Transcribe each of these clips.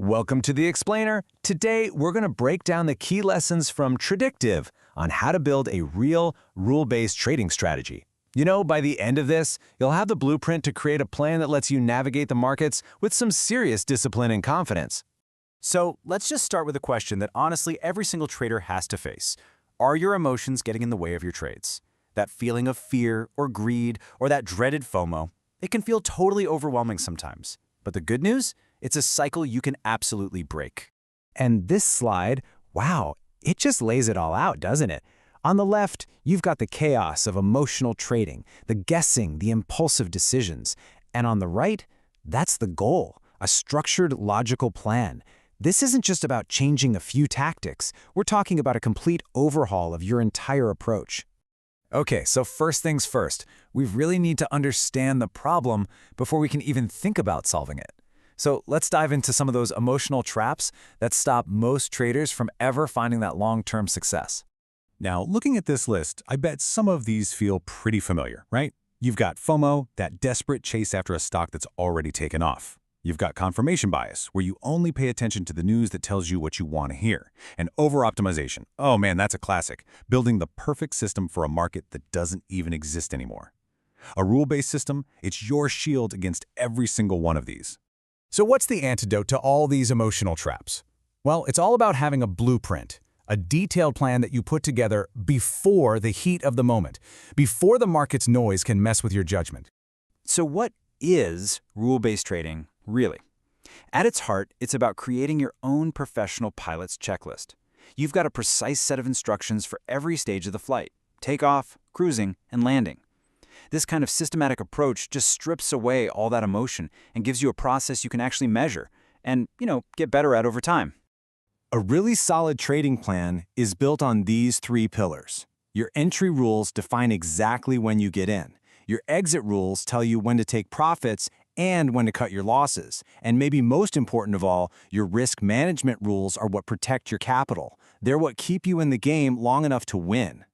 Welcome to The Explainer. Today, we're going to break down the key lessons from Tradictive on how to build a real, rule-based trading strategy. You know, by the end of this, you'll have the blueprint to create a plan that lets you navigate the markets with some serious discipline and confidence. So let's just start with a question that honestly every single trader has to face. Are your emotions getting in the way of your trades? That feeling of fear or greed or that dreaded FOMO, it can feel totally overwhelming sometimes. But the good news? It's a cycle you can absolutely break. And this slide, wow, it just lays it all out, doesn't it? On the left, you've got the chaos of emotional trading, the guessing, the impulsive decisions. And on the right, that's the goal, a structured, logical plan. This isn't just about changing a few tactics. We're talking about a complete overhaul of your entire approach. Okay, so first things first, we really need to understand the problem before we can even think about solving it. So let's dive into some of those emotional traps that stop most traders from ever finding that long-term success. Now, looking at this list, I bet some of these feel pretty familiar, right? You've got FOMO, that desperate chase after a stock that's already taken off. You've got confirmation bias, where you only pay attention to the news that tells you what you want to hear. And overoptimization, oh man, that's a classic, building the perfect system for a market that doesn't even exist anymore. A rule-based system, it's your shield against every single one of these. So what's the antidote to all these emotional traps? Well, it's all about having a blueprint, a detailed plan that you put together before the heat of the moment, before the market's noise can mess with your judgment. So what is rule-based trading, really? At its heart, it's about creating your own professional pilot's checklist. You've got a precise set of instructions for every stage of the flight: takeoff, cruising, and landing. This kind of systematic approach just strips away all that emotion and gives you a process you can actually measure and, get better at over time. A really solid trading plan is built on these three pillars. Your entry rules define exactly when you get in. Your exit rules tell you when to take profits and when to cut your losses. And maybe most important of all, your risk management rules are what protect your capital. They're what keep you in the game long enough to win.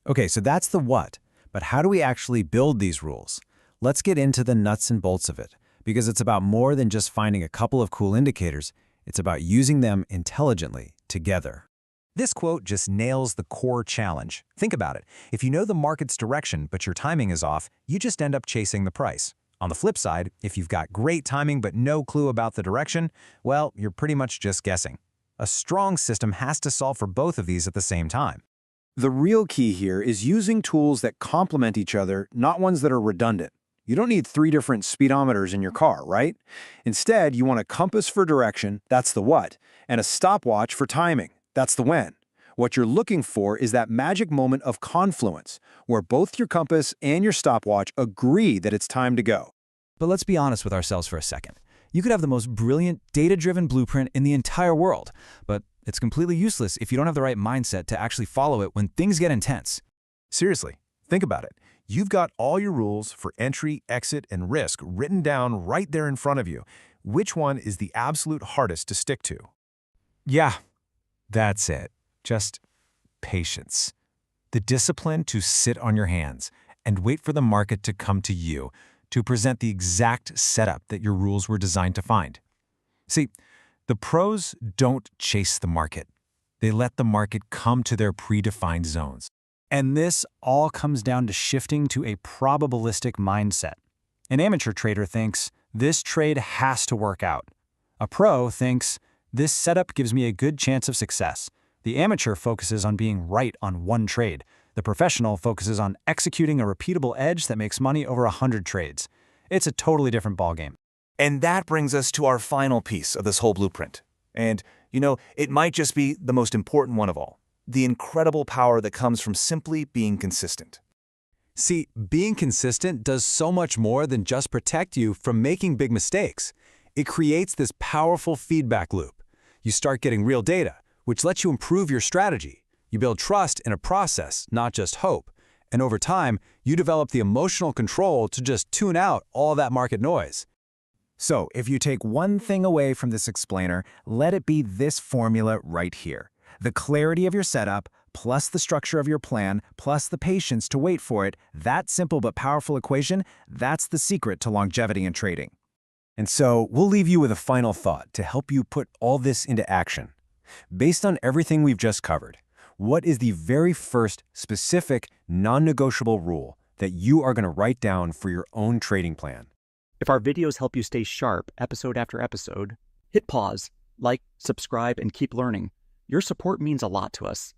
Okay, so that's the what. But how do we actually build these rules? Let's get into the nuts and bolts of it, because it's about more than just finding a couple of cool indicators. It's about using them intelligently together. This quote just nails the core challenge. Think about it. If you know the market's direction, but your timing is off, you just end up chasing the price. On the flip side, if you've got great timing but no clue about the direction, well, you're pretty much just guessing. A strong system has to solve for both of these at the same time. The real key here is using tools that complement each other, not ones that are redundant. You don't need 3 different speedometers in your car, right? Instead, you want a compass for direction, that's the what, and a stopwatch for timing, that's the when. What you're looking for is that magic moment of confluence, where both your compass and your stopwatch agree that it's time to go. But let's be honest with ourselves for a second. You could have the most brilliant, data-driven blueprint in the entire world, but it's completely useless if you don't have the right mindset to actually follow it when things get intense. Seriously, think about it. You've got all your rules for entry, exit, and risk written down right there in front of you. Which one is the absolute hardest to stick to? Yeah, that's it. Just patience. The discipline to sit on your hands and wait for the market to come to you to present the exact setup that your rules were designed to find. See, the pros don't chase the market. They let the market come to their predefined zones. And this all comes down to shifting to a probabilistic mindset. An amateur trader thinks, this trade has to work out. A pro thinks, this setup gives me a good chance of success. The amateur focuses on being right on one trade. The professional focuses on executing a repeatable edge that makes money over 100 trades. It's a totally different ballgame. And that brings us to our final piece of this whole blueprint. And, it might just be the most important one of all. The incredible power that comes from simply being consistent. See, being consistent does so much more than just protect you from making big mistakes. It creates this powerful feedback loop. You start getting real data, which lets you improve your strategy. You build trust in a process, not just hope. And over time, you develop the emotional control to just tune out all that market noise. So, if you take one thing away from this explainer, let it be this formula right here. The clarity of your setup, plus the structure of your plan, plus the patience to wait for it, that simple but powerful equation, that's the secret to longevity in trading. And so we'll leave you with a final thought to help you put all this into action. Based on everything we've just covered, what is the very first specific, non-negotiable rule that you are going to write down for your own trading plan? If our videos help you stay sharp episode after episode, hit pause, like, subscribe, and keep learning. Your support means a lot to us.